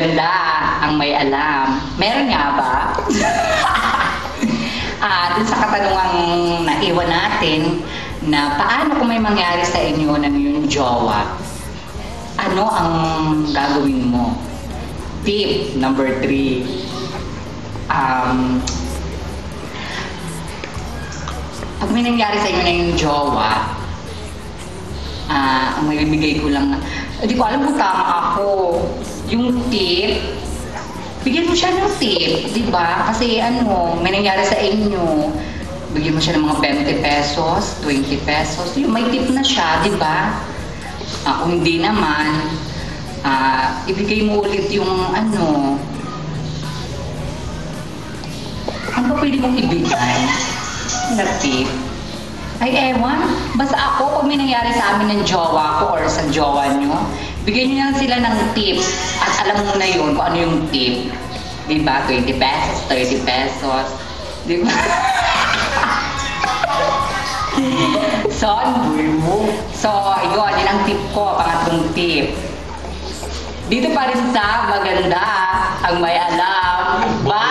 maganda ang may alam. Meron nga ba? Dun sa katanungang naiwan natin, na paano kung may mangyari sa inyo ng yung jowa, ano ang gagawin mo? Tip number 3. Pag may nangyari sa inyo na yung jowa, ang maibigay ko lang, hindi ko alam kung tama ako. Yung tip, bigyan mo siya ng tip, di ba? Kasi may nangyari sa inyo, bigyan mo siya ng mga 20 pesos, 20 pesos, yung may tip na siya, di ba? Kung hindi naman, ibigay mo ulit yung ano ba pwede mong ibigay na tip? Ay, ewan. Basta ako, pag may nangyari sa amin ng jowa ko or sa jowa nyo, bigyan nyo lang sila ng tip. At alam mo na yun kung ano yung tip. Diba? 20 pesos, 30 pesos. Diba? So, yun ang tip ko, pangatlong tip. Dito pa rin sa Maganda ang May Alam. Bye!